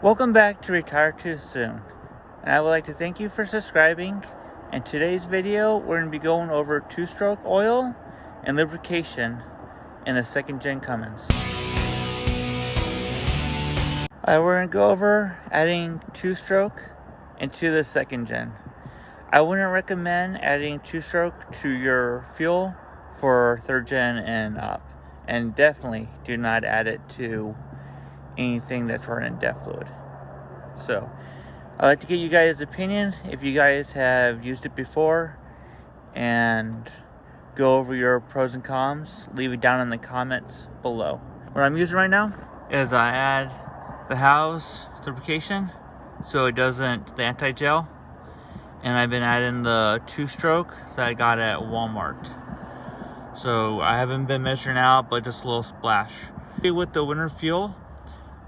Welcome back to Retire Too Soon, and I would like to thank you for subscribing. In today's video, we're going to be going over two-stroke oil and lubrication in the second Gen Cummins. We're going to go over adding two-stroke into the second Gen. I wouldn't recommend adding two-stroke to your fuel for third Gen and up, and definitely do not add it to anything that's running DEF fluid. So I'd like to get you guys' opinion if you guys have used it before, and go over your pros and cons. Leave it down in the comments below. What I'm using right now is I add the house lubrication so it doesn't, the anti-gel, and I've been adding the two-stroke that I got at Walmart. So I haven't been measuring out, but just a little splash. With the winter fuel,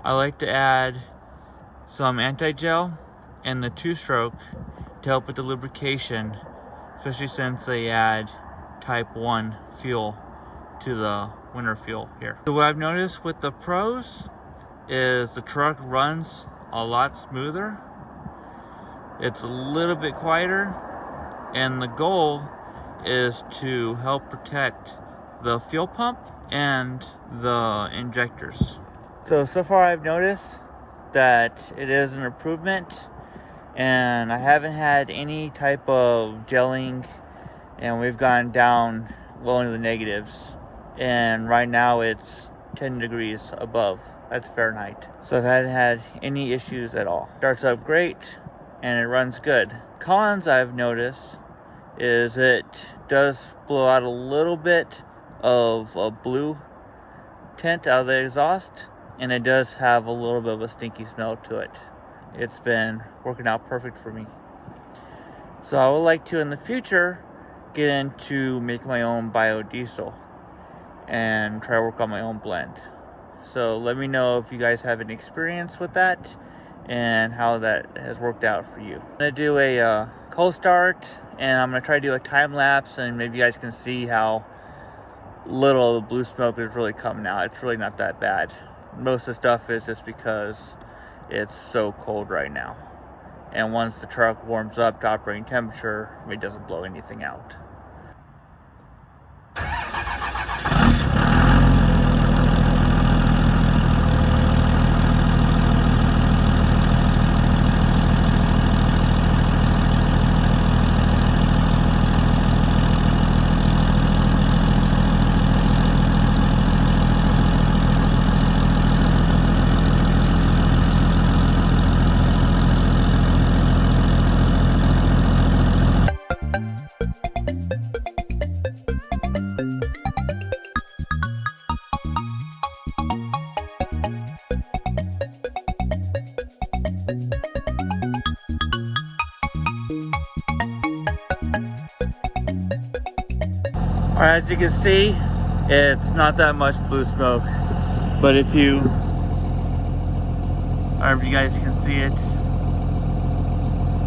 I like to add some anti-gel and the two-stroke to help with the lubrication, especially since they add type 1 fuel to the winter fuel here. So what I've noticed with the pros is the truck runs a lot smoother. It's a little bit quieter, and the goal is to help protect the fuel pump and the injectors. So far I've noticed that it is an improvement, and I haven't had any type of gelling, and we've gone down well into the negatives, and right now it's 10 degrees above. That's Fahrenheit. So I haven't had any issues at all. Starts up great and it runs good. Cons I've noticed is it does blow out a little bit of a blue tint out of the exhaust, and it does have a little bit of a stinky smell to it. It's been working out perfect for me. So I would like to in the future get into make my own biodiesel and try to work on my own blend. So let me know if you guys have any experience with that and how that has worked out for you. I'm gonna do a cold start, and I'm gonna try to do a time lapse, and maybe you guys can see how little of the blue smoke is really coming out. It's really not that bad. Most of the stuff is just because it's so cold right now, and once the truck warms up to operating temperature, it doesn't blow anything out. Alright, as you can see, it's not that much blue smoke, but if you, I don't know if you guys can see it,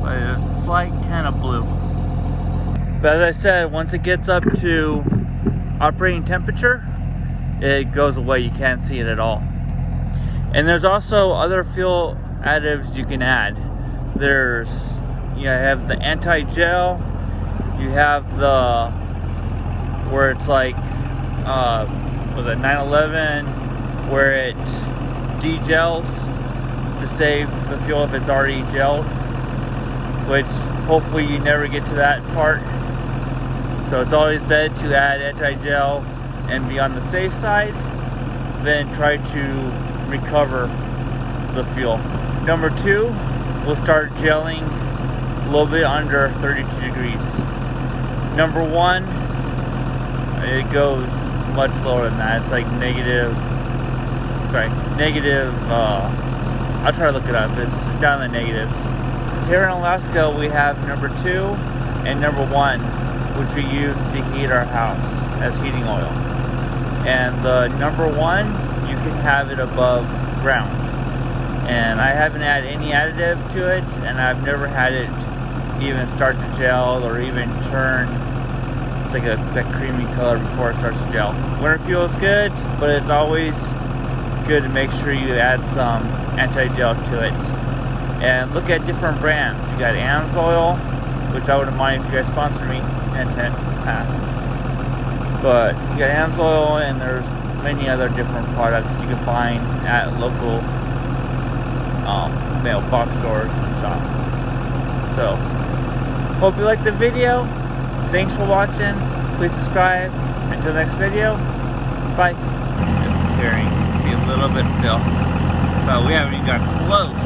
but there's a slight tint of blue. But as I said, once it gets up to operating temperature, it goes away. You can't see it at all. And there's also other fuel additives you can add. There's, you have the anti-gel, you have the where it's like, was it 911, where it degels to save the fuel if it's already gelled, which hopefully you never get to that part. So it's always better to add anti-gel and be on the safe side than try to recover the fuel. Number 2, we'll start gelling a little bit under 32 degrees. Number 1, it goes much lower than that. It's like negative, I'll try to look it up. It's down in the negatives. Here in Alaska, we have number 2 and number 1, which we use to heat our house as heating oil. And the number 1, you can have it above ground. And I haven't had any additive to it, and I've never had it even start to gel or even turn. It's like that creamy color before it starts to gel. Winter fuel is good, but it's always good to make sure you add some anti-gel to it. And look at different brands. You got Amsoil, which I wouldn't mind if you guys sponsor me. But you got Amsoil, and there's many other different products you can find at local box stores and stuff. So, hope you liked the video. Thanks for watching. Please subscribe. Until next video, bye. Disappearing. See a little bit still. But we haven't even got close.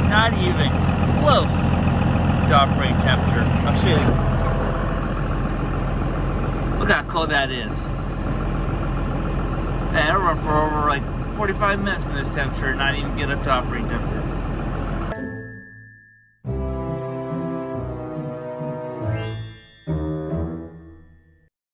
Not even close to operating temperature. I'll show you. Look how cold that is. And it'll run for over like 45 minutes in this temperature, not even get up to operating temperature.